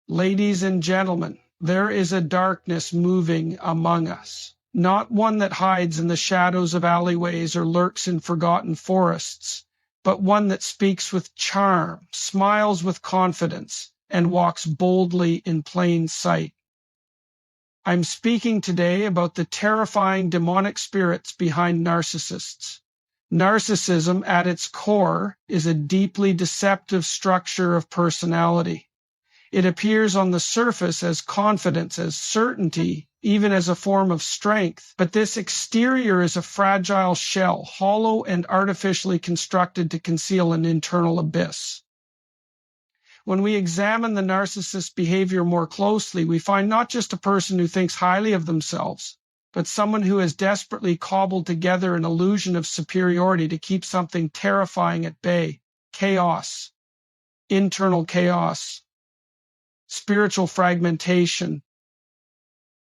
Ladies and gentlemen, there is a darkness moving among us, not one that hides in the shadows of alleyways or lurks in forgotten forests, but one that speaks with charm, smiles with confidence, and walks boldly in plain sight. I'm speaking today about the terrifying demonic spirits behind narcissists. Narcissism at its core is a deeply deceptive structure of personality. It appears on the surface as confidence, as certainty, even as a form of strength. But this exterior is a fragile shell, hollow and artificially constructed to conceal an internal abyss. When we examine the narcissist's behavior more closely, we find not just a person who thinks highly of themselves, but someone who has desperately cobbled together an illusion of superiority to keep something terrifying at bay. Chaos, internal chaos, spiritual fragmentation,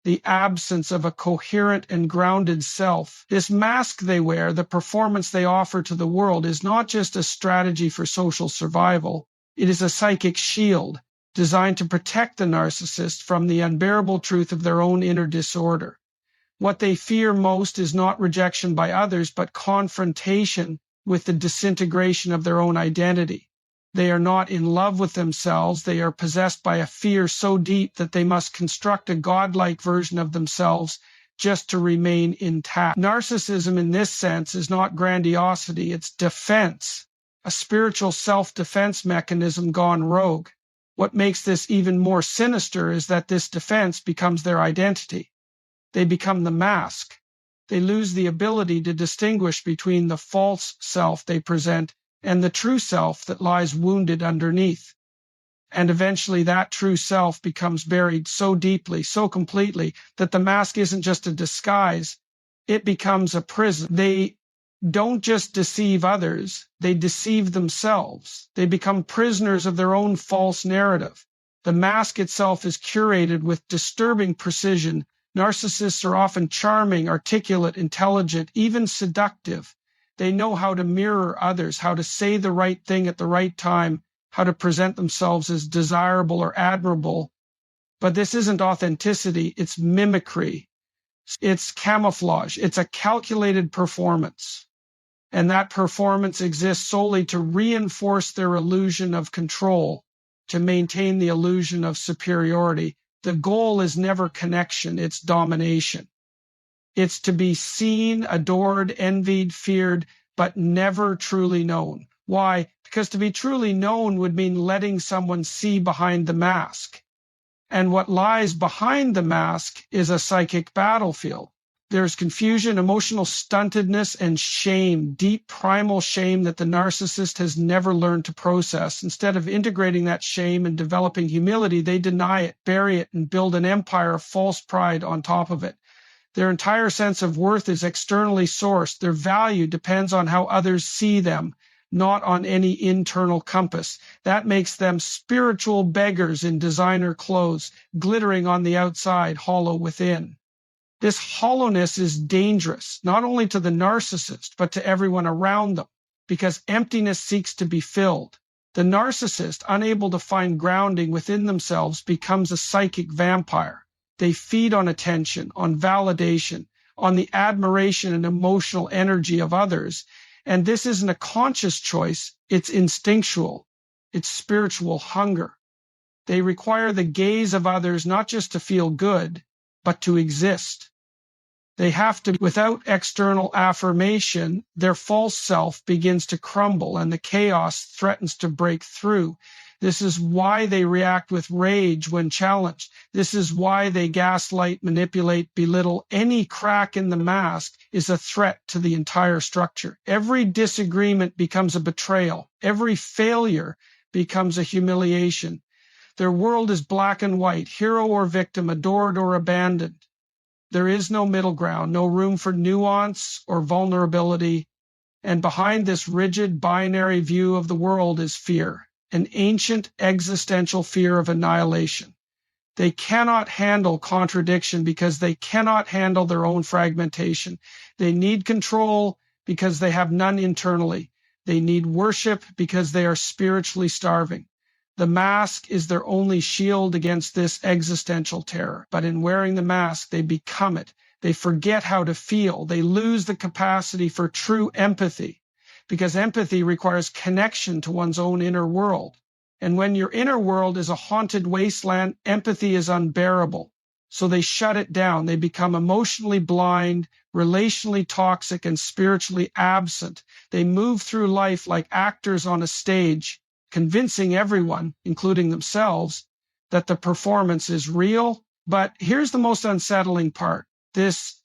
the absence of a coherent and grounded self. This mask they wear, the performance they offer to the world, is not just a strategy for social survival. It is a psychic shield designed to protect the narcissist from the unbearable truth of their own inner disorder. What they fear most is not rejection by others, but confrontation with the disintegration of their own identity. They are not in love with themselves. They are possessed by a fear so deep that they must construct a godlike version of themselves just to remain intact. Narcissism in this sense is not grandiosity, it's defense, a spiritual self-defense mechanism gone rogue. What makes this even more sinister is that this defense becomes their identity. They become the mask. They lose the ability to distinguish between the false self they present and the true self that lies wounded underneath. And eventually that true self becomes buried so deeply, so completely, that the mask isn't just a disguise, it becomes a prison. They don't just deceive others, they deceive themselves. They become prisoners of their own false narrative. The mask itself is curated with disturbing precision. Narcissists are often charming, articulate, intelligent, even seductive. They know how to mirror others, how to say the right thing at the right time, how to present themselves as desirable or admirable. But this isn't authenticity, it's mimicry. It's camouflage. It's a calculated performance. And that performance exists solely to reinforce their illusion of control, to maintain the illusion of superiority. The goal is never connection, it's domination. It's to be seen, adored, envied, feared, but never truly known. Why? Because to be truly known would mean letting someone see behind the mask. And what lies behind the mask is a psychic battlefield. There's confusion, emotional stuntedness, and shame, deep primal shame that the narcissist has never learned to process. Instead of integrating that shame and developing humility, they deny it, bury it, and build an empire of false pride on top of it. Their entire sense of worth is externally sourced. Their value depends on how others see them, not on any internal compass. That makes them spiritual beggars in designer clothes, glittering on the outside, hollow within. This hollowness is dangerous, not only to the narcissist, but to everyone around them, because emptiness seeks to be filled. The narcissist, unable to find grounding within themselves, becomes a psychic vampire. They feed on attention, on validation, on the admiration and emotional energy of others. And this isn't a conscious choice, it's instinctual. It's spiritual hunger. They require the gaze of others not just to feel good, but to exist. They have to, without external affirmation, their false self begins to crumble and the chaos threatens to break through. This is why they react with rage when challenged. This is why they gaslight, manipulate, belittle. Any crack in the mask is a threat to the entire structure. Every disagreement becomes a betrayal. Every failure becomes a humiliation. Their world is black and white, hero or victim, adored or abandoned. There is no middle ground, no room for nuance or vulnerability. And behind this rigid binary view of the world is fear, an ancient existential fear of annihilation. They cannot handle contradiction because they cannot handle their own fragmentation. They need control because they have none internally. They need worship because they are spiritually starving. The mask is their only shield against this existential terror. But in wearing the mask, they become it. They forget how to feel. They lose the capacity for true empathy, because empathy requires connection to one's own inner world. And when your inner world is a haunted wasteland, empathy is unbearable. So they shut it down. They become emotionally blind, relationally toxic, and spiritually absent. They move through life like actors on a stage, convincing everyone, including themselves, that the performance is real. But here's the most unsettling part. This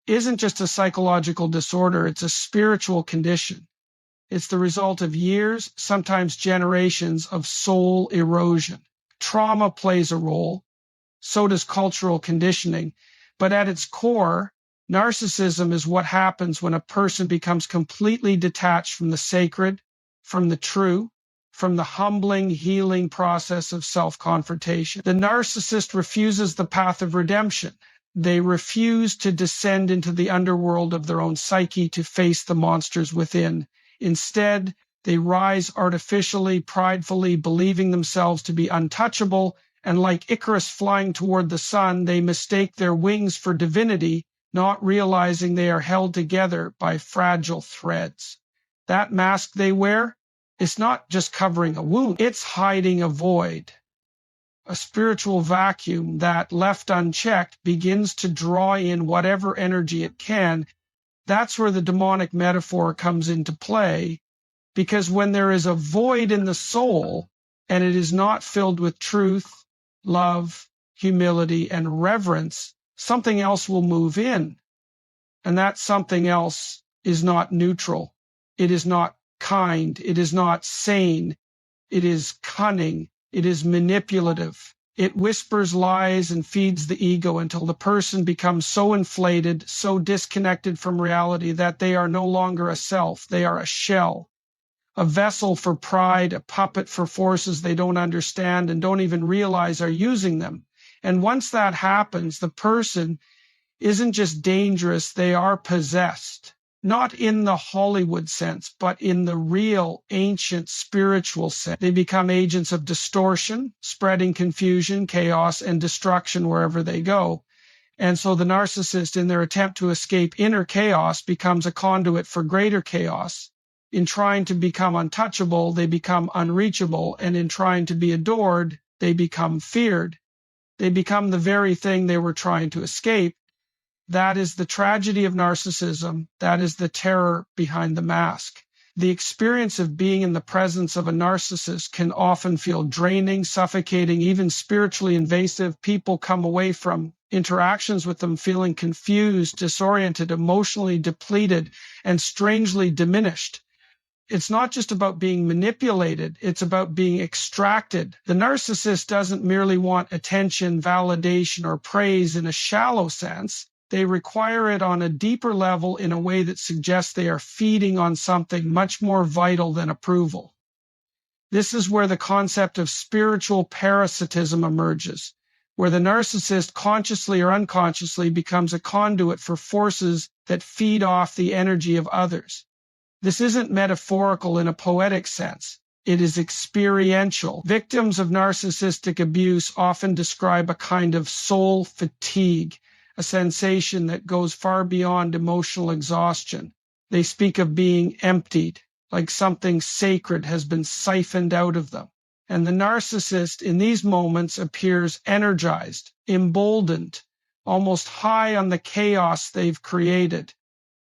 isn't just a psychological disorder, it's a spiritual condition. It's the result of years, sometimes generations, of soul erosion. Trauma plays a role, so does cultural conditioning. But at its core, narcissism is what happens when a person becomes completely detached from the sacred, from the true, from the humbling, healing process of self-confrontation. The narcissist refuses the path of redemption. They refuse to descend into the underworld of their own psyche to face the monsters within. Instead, they rise artificially, pridefully, believing themselves to be untouchable, and like Icarus flying toward the sun, they mistake their wings for divinity, not realizing they are held together by fragile threads. That mask they wear, it's not just covering a wound, it's hiding a void. A spiritual vacuum that, left unchecked, begins to draw in whatever energy it can. That's where the demonic metaphor comes into play, because when there is a void in the soul and it is not filled with truth, love, humility, and reverence, something else will move in. And that something else is not neutral. It is not kind. It is not sane. It is cunning. It is manipulative. It whispers lies and feeds the ego until the person becomes so inflated, so disconnected from reality that they are no longer a self. They are a shell, a vessel for pride, a puppet for forces they don't understand and don't even realize are using them. And once that happens, the person isn't just dangerous, they are possessed. Not in the Hollywood sense, but in the real, ancient, spiritual sense. They become agents of distortion, spreading confusion, chaos, and destruction wherever they go. And so the narcissist, in their attempt to escape inner chaos, becomes a conduit for greater chaos. In trying to become untouchable, they become unreachable, and in trying to be adored, they become feared. They become the very thing they were trying to escape. That is the tragedy of narcissism. That is the terror behind the mask. The experience of being in the presence of a narcissist can often feel draining, suffocating, even spiritually invasive. People come away from interactions with them feeling confused, disoriented, emotionally depleted, and strangely diminished. It's not just about being manipulated, it's about being extracted. The narcissist doesn't merely want attention, validation, or praise in a shallow sense. They require it on a deeper level in a way that suggests they are feeding on something much more vital than approval. This is where the concept of spiritual parasitism emerges, where the narcissist consciously or unconsciously becomes a conduit for forces that feed off the energy of others. This isn't metaphorical in a poetic sense. It is experiential. Victims of narcissistic abuse often describe a kind of soul fatigue, a sensation that goes far beyond emotional exhaustion. They speak of being emptied, like something sacred has been siphoned out of them. And the narcissist in these moments appears energized, emboldened, almost high on the chaos they've created.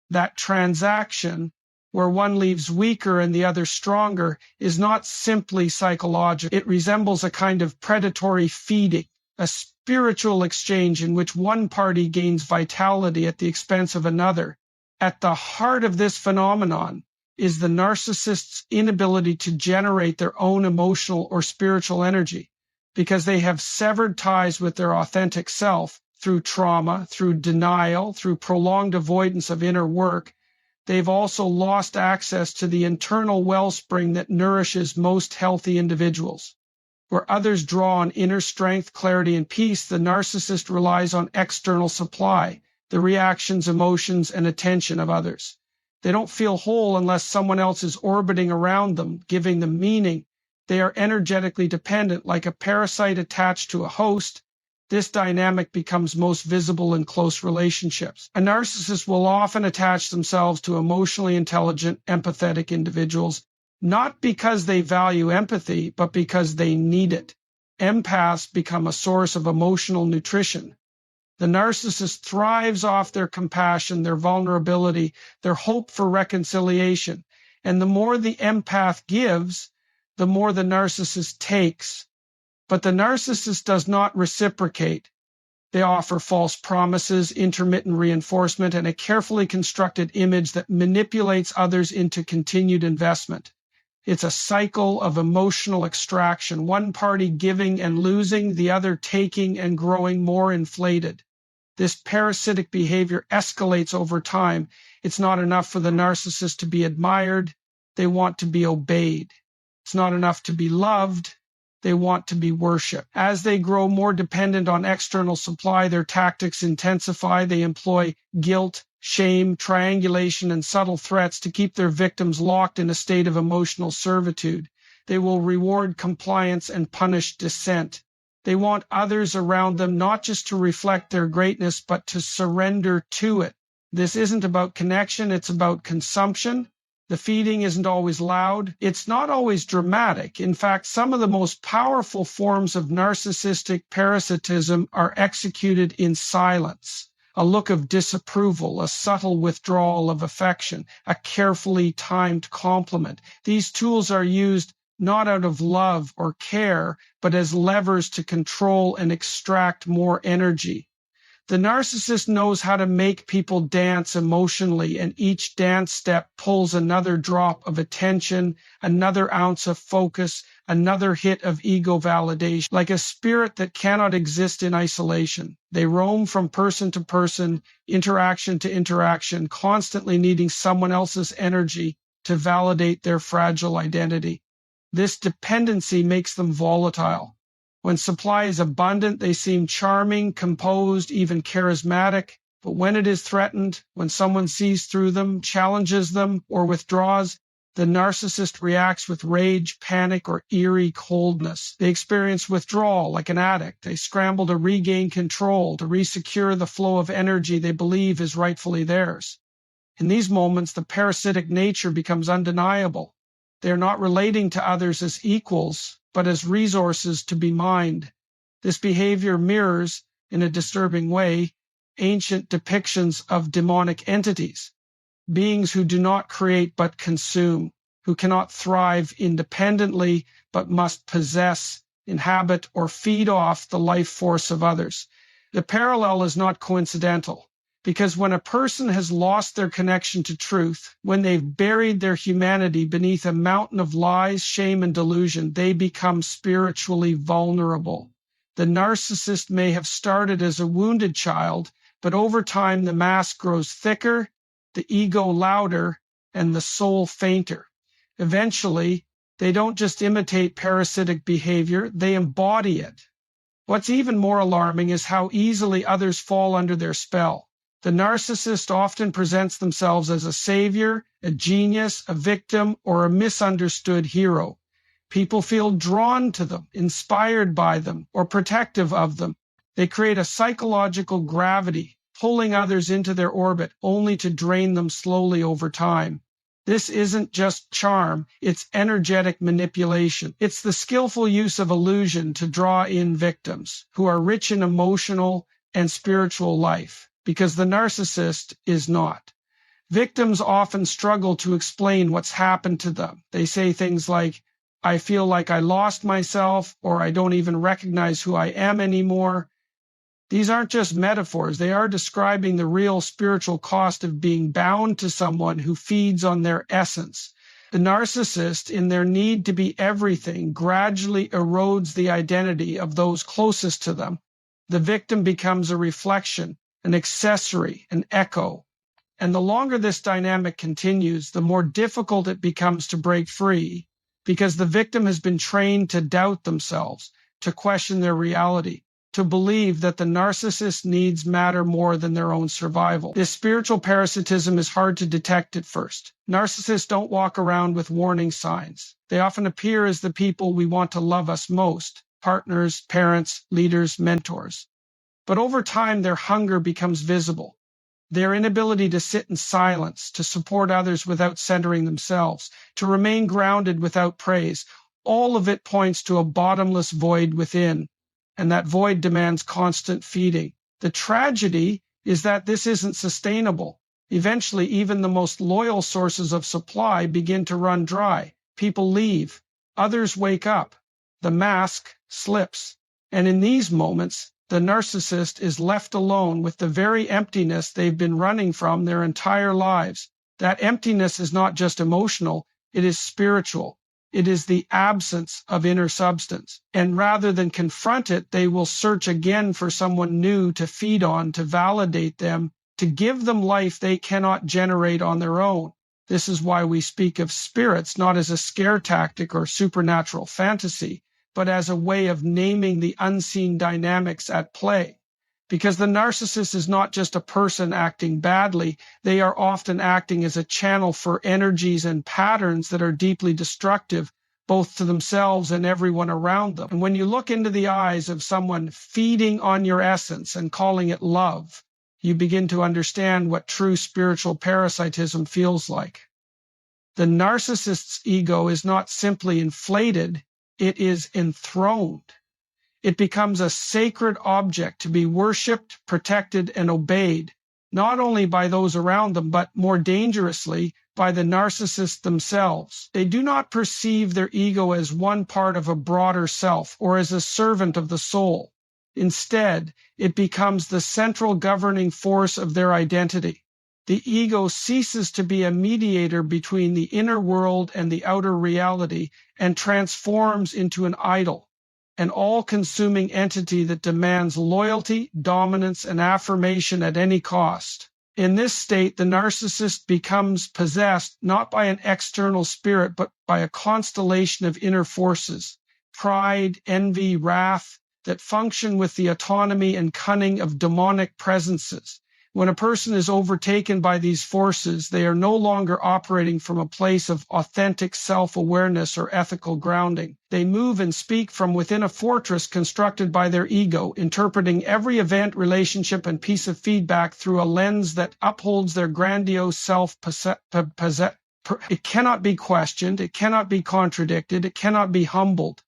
That transaction, where one leaves weaker and the other stronger, is not simply psychological. It resembles a kind of predatory feeding, a spiritual exchange in which one party gains vitality at the expense of another. At the heart of this phenomenon is the narcissist's inability to generate their own emotional or spiritual energy, because they have severed ties with their authentic self through trauma, through denial, through prolonged avoidance of inner work. They've also lost access to the internal wellspring that nourishes most healthy individuals. Where others draw on inner strength, clarity, and peace, the narcissist relies on external supply, the reactions, emotions, and attention of others. They don't feel whole unless someone else is orbiting around them, giving them meaning. They are energetically dependent, like a parasite attached to a host. This dynamic becomes most visible in close relationships. A narcissist will often attach themselves to emotionally intelligent, empathetic individuals, not because they value empathy, but because they need it. Empaths become a source of emotional nutrition. The narcissist thrives off their compassion, their vulnerability, their hope for reconciliation. And the more the empath gives, the more the narcissist takes. But the narcissist does not reciprocate. They offer false promises, intermittent reinforcement, and a carefully constructed image that manipulates others into continued investment. It's a cycle of emotional extraction, one party giving and losing, the other taking and growing more inflated. This parasitic behavior escalates over time. It's not enough for the narcissist to be admired. They want to be obeyed. It's not enough to be loved. They want to be worshipped. As they grow more dependent on external supply, their tactics intensify. They employ guilt, shame, triangulation, and subtle threats to keep their victims locked in a state of emotional servitude. They will reward compliance and punish dissent. They want others around them not just to reflect their greatness, but to surrender to it. This isn't about connection, it's about consumption. The feeding isn't always loud. It's not always dramatic. In fact, some of the most powerful forms of narcissistic parasitism are executed in silence. A look of disapproval, a subtle withdrawal of affection, a carefully timed compliment. These tools are used not out of love or care, but as levers to control and extract more energy. The narcissist knows how to make people dance emotionally, and each dance step pulls another drop of attention, another ounce of focus, another hit of ego validation. Like a spirit that cannot exist in isolation, they roam from person to person, interaction to interaction, constantly needing someone else's energy to validate their fragile identity. This dependency makes them volatile. When supply is abundant, they seem charming, composed, even charismatic. But when it is threatened, when someone sees through them, challenges them, or withdraws, the narcissist reacts with rage, panic, or eerie coldness. They experience withdrawal like an addict. They scramble to regain control, to resecure the flow of energy they believe is rightfully theirs. In these moments, the parasitic nature becomes undeniable. They are not relating to others as equals, but as resources to be mined. This behavior mirrors, in a disturbing way, ancient depictions of demonic entities, beings who do not create but consume, who cannot thrive independently but must possess, inhabit, or feed off the life force of others. The parallel is not coincidental. Because when a person has lost their connection to truth, when they've buried their humanity beneath a mountain of lies, shame, and delusion, they become spiritually vulnerable. The narcissist may have started as a wounded child, but over time the mask grows thicker, the ego louder, and the soul fainter. Eventually, they don't just imitate parasitic behavior, they embody it. What's even more alarming is how easily others fall under their spell. The narcissist often presents themselves as a savior, a genius, a victim, or a misunderstood hero. People feel drawn to them, inspired by them, or protective of them. They create a psychological gravity, pulling others into their orbit only to drain them slowly over time. This isn't just charm, it's energetic manipulation. It's the skillful use of illusion to draw in victims who are rich in emotional and spiritual life. Because the narcissist is not. Victims often struggle to explain what's happened to them. They say things like, I feel like I lost myself, or I don't even recognize who I am anymore. These aren't just metaphors. They are describing the real spiritual cost of being bound to someone who feeds on their essence. The narcissist, in their need to be everything, gradually erodes the identity of those closest to them. The victim becomes a reflection, an accessory, an echo. And the longer this dynamic continues, the more difficult it becomes to break free, because the victim has been trained to doubt themselves, to question their reality. to believe that the narcissist's needs matter more than their own survival. This spiritual parasitism is hard to detect at first. Narcissists don't walk around with warning signs. They often appear as the people we want to love us most: partners, parents, leaders, mentors. But over time, their hunger becomes visible. Their inability to sit in silence, to support others without centering themselves, to remain grounded without praise, all of it points to a bottomless void within, and that void demands constant feeding. The tragedy is that this isn't sustainable. Eventually, even the most loyal sources of supply begin to run dry. People leave. Others wake up. The mask slips. And in these moments, the narcissist is left alone with the very emptiness they've been running from their entire lives. That emptiness is not just emotional, it is spiritual. It is the absence of inner substance. And rather than confront it, they will search again for someone new to feed on, to validate them, to give them life they cannot generate on their own. This is why we speak of spirits not as a scare tactic or supernatural fantasy, but as a way of naming the unseen dynamics at play. Because the narcissist is not just a person acting badly, they are often acting as a channel for energies and patterns that are deeply destructive, both to themselves and everyone around them. And when you look into the eyes of someone feeding on your essence and calling it love, you begin to understand what true spiritual parasitism feels like. The narcissist's ego is not simply inflated, it is enthroned. It becomes a sacred object to be worshipped, protected, and obeyed, not only by those around them, but more dangerously, by the narcissists themselves. They do not perceive their ego as one part of a broader self or as a servant of the soul. Instead, it becomes the central governing force of their identity. The ego ceases to be a mediator between the inner world and the outer reality and transforms into an idol, an all-consuming entity that demands loyalty, dominance, and affirmation at any cost. In this state, the narcissist becomes possessed not by an external spirit, but by a constellation of inner forces: pride, envy, wrath, that function with the autonomy and cunning of demonic presences. When a person is overtaken by these forces, they are no longer operating from a place of authentic self-awareness or ethical grounding. They move and speak from within a fortress constructed by their ego, interpreting every event, relationship, and piece of feedback through a lens that upholds their grandiose It cannot be questioned, it cannot be contradicted, it cannot be humbled.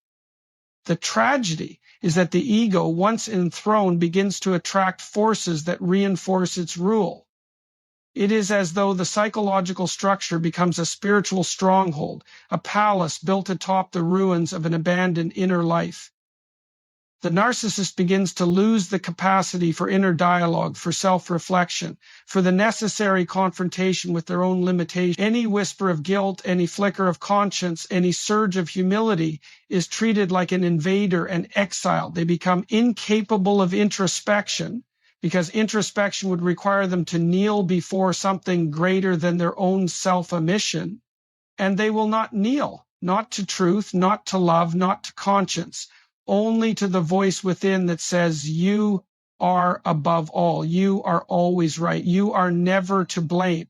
The tragedy is that the ego, once enthroned, begins to attract forces that reinforce its rule. It is as though the psychological structure becomes a spiritual stronghold, a palace built atop the ruins of an abandoned inner life. The narcissist begins to lose the capacity for inner dialogue, for self-reflection, for the necessary confrontation with their own limitations. Any whisper of guilt, any flicker of conscience, any surge of humility is treated like an invader and exiled. They become incapable of introspection, because introspection would require them to kneel before something greater than their own self-omission. And they will not kneel, not to truth, not to love, not to conscience, only to the voice within that says, you are above all. You are always right. You are never to blame.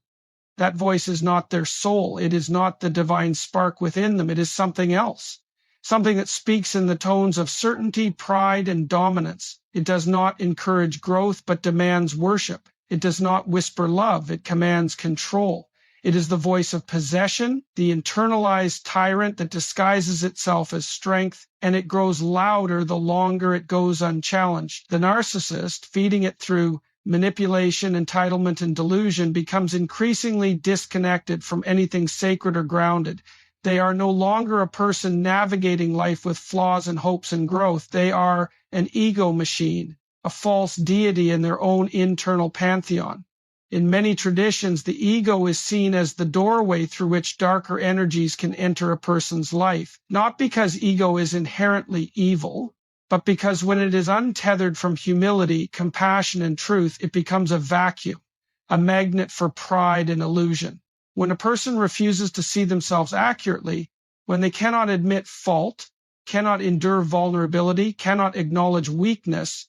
That voice is not their soul. It is not the divine spark within them. It is something else, something that speaks in the tones of certainty, pride, and dominance. It does not encourage growth, but demands worship. It does not whisper love. It commands control. It is the voice of possession, the internalized tyrant that disguises itself as strength, and it grows louder the longer it goes unchallenged. The narcissist, feeding it through manipulation, entitlement, and delusion, becomes increasingly disconnected from anything sacred or grounded. They are no longer a person navigating life with flaws and hopes and growth. They are an ego machine, a false deity in their own internal pantheon. In many traditions, the ego is seen as the doorway through which darker energies can enter a person's life, not because ego is inherently evil, but because when it is untethered from humility, compassion, and truth, it becomes a vacuum, a magnet for pride and illusion. When a person refuses to see themselves accurately, when they cannot admit fault, cannot endure vulnerability, cannot acknowledge weakness,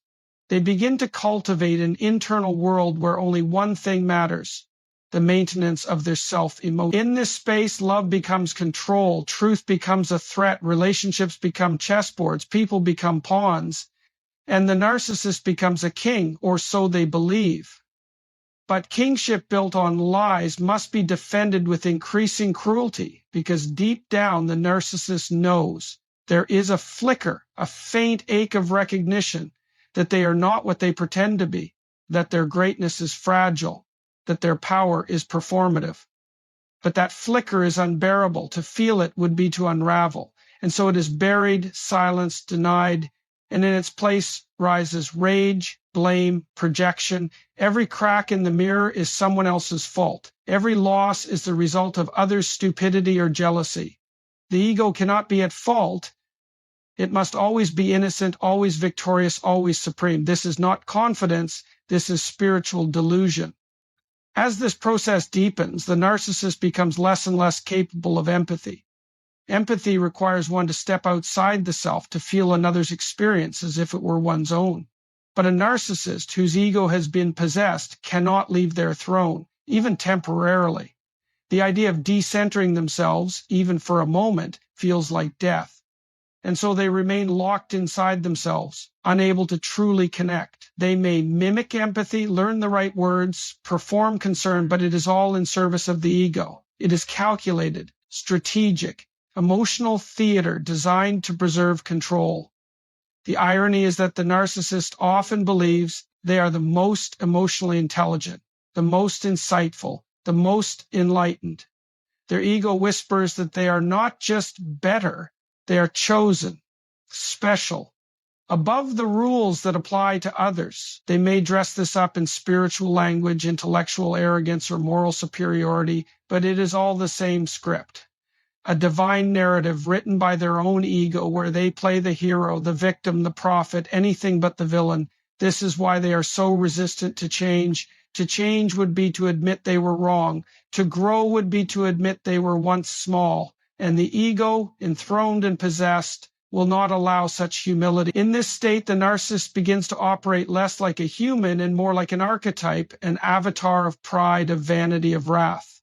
they begin to cultivate an internal world where only one thing matters: the maintenance of their self-emotion. In this space, love becomes control, truth becomes a threat, relationships become chessboards, people become pawns, and the narcissist becomes a king, or so they believe. But kingship built on lies must be defended with increasing cruelty, because deep down the narcissist knows there is a flicker, a faint ache of recognition that they are not what they pretend to be, that their greatness is fragile, that their power is performative. But that flicker is unbearable. To feel it would be to unravel. And so it is buried, silenced, denied, and in its place rises rage, blame, projection. Every crack in the mirror is someone else's fault. Every loss is the result of others' stupidity or jealousy. The ego cannot be at fault. It must always be innocent, always victorious, always supreme. This is not confidence. This is spiritual delusion. As this process deepens, the narcissist becomes less and less capable of empathy. Empathy requires one to step outside the self, to feel another's experience as if it were one's own. But a narcissist whose ego has been possessed cannot leave their throne, even temporarily. The idea of decentering themselves, even for a moment, feels like death. And so they remain locked inside themselves, unable to truly connect. They may mimic empathy, learn the right words, perform concern, but it is all in service of the ego. It is calculated, strategic, emotional theater designed to preserve control. The irony is that the narcissist often believes they are the most emotionally intelligent, the most insightful, the most enlightened. Their ego whispers that they are not just better, they are chosen, special, above the rules that apply to others. They may dress this up in spiritual language, intellectual arrogance, or moral superiority, but it is all the same script. A divine narrative written by their own ego where they play the hero, the victim, the prophet, anything but the villain. This is why they are so resistant to change. To change would be to admit they were wrong. To grow would be to admit they were once small. And the ego, enthroned and possessed, will not allow such humility. In this state, the narcissist begins to operate less like a human and more like an archetype, an avatar of pride, of vanity, of wrath.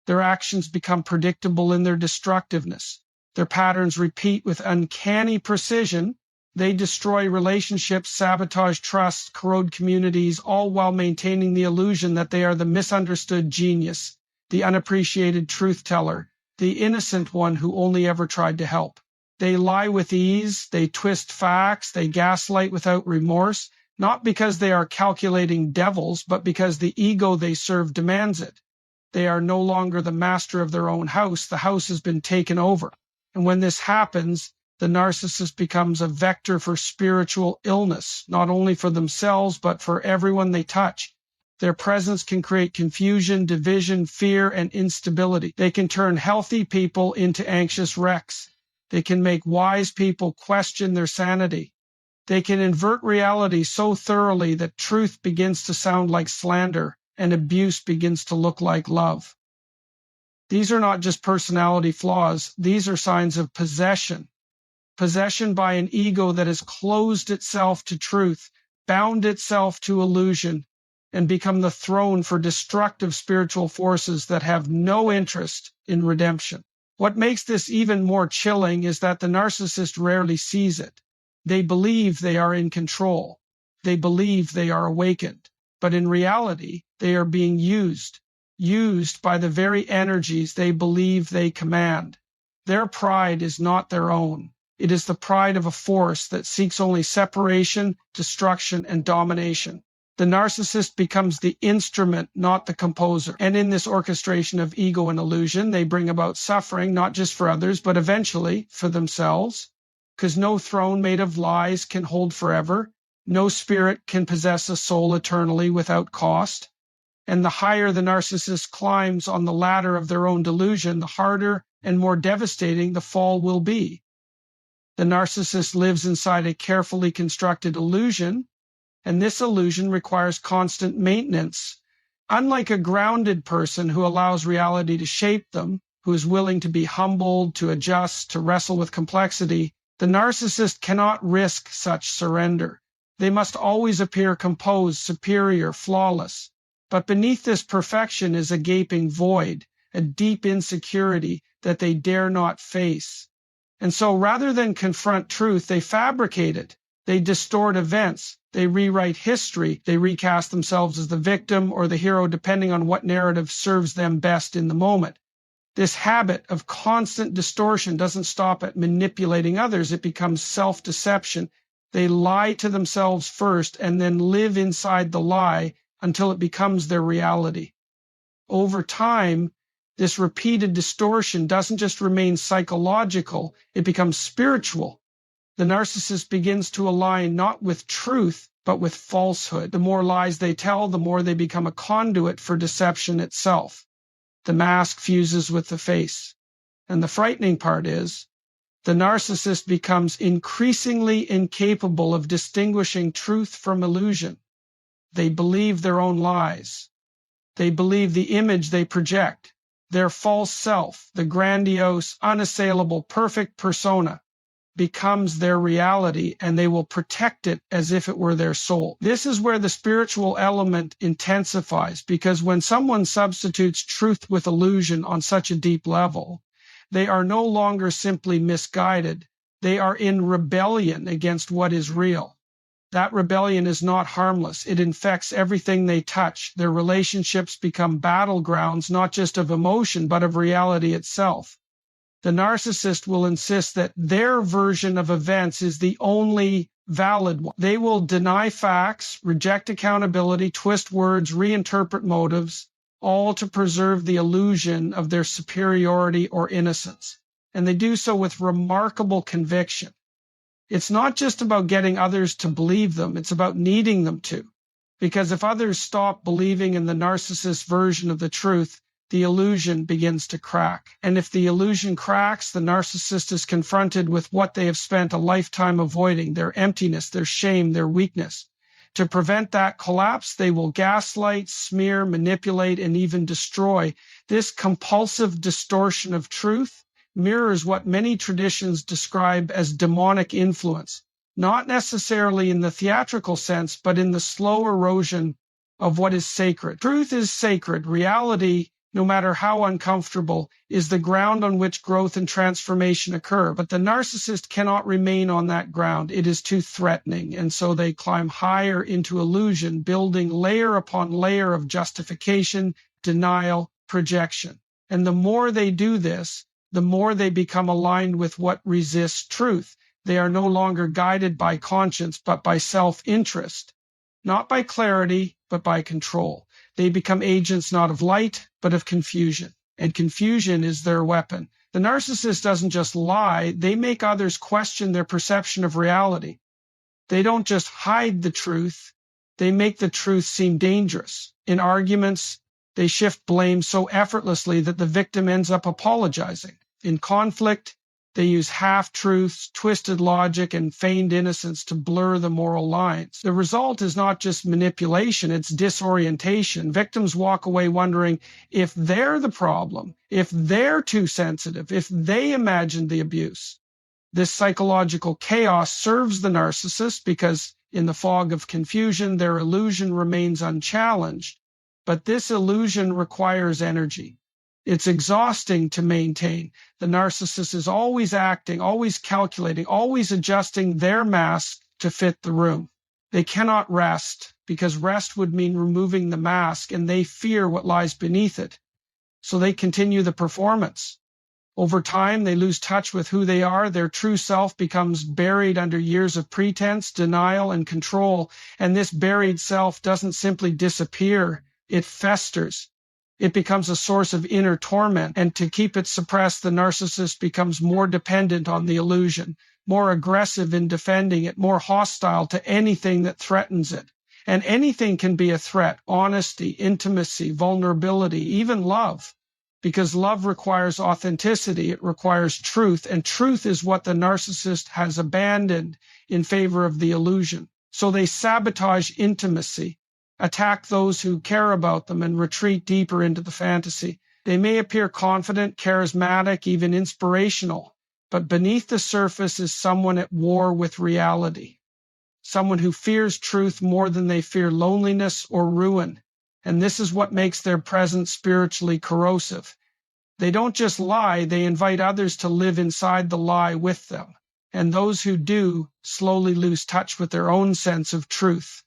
Their actions become predictable in their destructiveness. Their patterns repeat with uncanny precision. They destroy relationships, sabotage trust, corrode communities, all while maintaining the illusion that they are the misunderstood genius, the unappreciated truth teller, the innocent one who only ever tried to help. They lie with ease, they twist facts, they gaslight without remorse, not because they are calculating devils, but because the ego they serve demands it. They are no longer the master of their own house. The house has been taken over. And when this happens, the narcissist becomes a vector for spiritual illness, not only for themselves, but for everyone they touch. Their presence can create confusion, division, fear, and instability. They can turn healthy people into anxious wrecks. They can make wise people question their sanity. They can invert reality so thoroughly that truth begins to sound like slander and abuse begins to look like love. These are not just personality flaws. These are signs of possession. Possession by an ego that has closed itself to truth, bound itself to illusion, and become the throne for destructive spiritual forces that have no interest in redemption. What makes this even more chilling is that the narcissist rarely sees it. They believe they are in control. They believe they are awakened. But in reality, they are being used by the very energies they believe they command. Their pride is not their own. It is the pride of a force that seeks only separation, destruction, and domination. The narcissist becomes the instrument, not the composer. And in this orchestration of ego and illusion, they bring about suffering, not just for others, but eventually for themselves. Because no throne made of lies can hold forever. No spirit can possess a soul eternally without cost. And the higher the narcissist climbs on the ladder of their own delusion, the harder and more devastating the fall will be. The narcissist lives inside a carefully constructed illusion, and this illusion requires constant maintenance. Unlike a grounded person who allows reality to shape them, who is willing to be humbled, to adjust, to wrestle with complexity, The narcissist cannot risk such surrender. They must always appear composed, superior, flawless. But beneath this perfection is a gaping void, a deep insecurity that they dare not face. And so rather than confront truth, they fabricate it. They distort events. They rewrite history. They recast themselves as the victim or the hero, depending on what narrative serves them best in the moment. This habit of constant distortion doesn't stop at manipulating others. It becomes self-deception. They lie to themselves first and then live inside the lie until it becomes their reality. Over time, this repeated distortion doesn't just remain psychological, it becomes spiritual. The narcissist begins to align not with truth, but with falsehood. The more lies they tell, the more they become a conduit for deception itself. The mask fuses with the face. And the frightening part is, the narcissist becomes increasingly incapable of distinguishing truth from illusion. They believe their own lies. They believe the image they project, their false self, the grandiose, unassailable, perfect persona, becomes their reality, and they will protect it as if it were their soul. This is where the spiritual element intensifies, because when someone substitutes truth with illusion on such a deep level, they are no longer simply misguided. They are in rebellion against what is real. That rebellion is not harmless. It infects everything they touch. Their relationships become battlegrounds, not just of emotion, but of reality itself. The narcissist will insist that their version of events is the only valid one. They will deny facts, reject accountability, twist words, reinterpret motives, all to preserve the illusion of their superiority or innocence. And they do so with remarkable conviction. It's not just about getting others to believe them, it's about needing them to. Because if others stop believing in the narcissist's version of the truth, the illusion begins to crack. And if the illusion cracks, the narcissist is confronted with what they have spent a lifetime avoiding, their emptiness, their shame, their weakness. To prevent that collapse, they will gaslight, smear, manipulate, and even destroy. This compulsive distortion of truth mirrors what many traditions describe as demonic influence, not necessarily in the theatrical sense, but in the slow erosion of what is sacred. Truth is sacred. Reality, no matter how uncomfortable, is the ground on which growth and transformation occur. But the narcissist cannot remain on that ground. It is too threatening, and so they climb higher into illusion, building layer upon layer of justification, denial, projection. And the more they do this, the more they become aligned with what resists truth. They are no longer guided by conscience, but by self-interest. Not by clarity, but by control. They become agents not of light, but of confusion. And confusion is their weapon. The narcissist doesn't just lie, they make others question their perception of reality. They don't just hide the truth, they make the truth seem dangerous. In arguments, they shift blame so effortlessly that the victim ends up apologizing. In conflict, they use half-truths, twisted logic, and feigned innocence to blur the moral lines. The result is not just manipulation, it's disorientation. Victims walk away wondering if they're the problem, if they're too sensitive, if they imagined the abuse. This psychological chaos serves the narcissist because in the fog of confusion, their illusion remains unchallenged. But this illusion requires energy. It's exhausting to maintain. The narcissist is always acting, always calculating, always adjusting their mask to fit the room. They cannot rest because rest would mean removing the mask, and they fear what lies beneath it. So they continue the performance. Over time, they lose touch with who they are. Their true self becomes buried under years of pretense, denial, and control. And this buried self doesn't simply disappear. It festers. It becomes a source of inner torment, and to keep it suppressed, the narcissist becomes more dependent on the illusion, more aggressive in defending it, more hostile to anything that threatens it. And anything can be a threat: honesty, intimacy, vulnerability, even love. Because love requires authenticity, it requires truth, and truth is what the narcissist has abandoned in favor of the illusion. So they sabotage intimacy, attack those who care about them, and retreat deeper into the fantasy. They may appear confident, charismatic, even inspirational, But beneath the surface is someone at war with reality, someone who fears truth more than they fear loneliness or ruin. And this is what makes their presence spiritually corrosive. They don't just lie, they invite others to live inside the lie with them. And those who do slowly lose touch with their own sense of truth.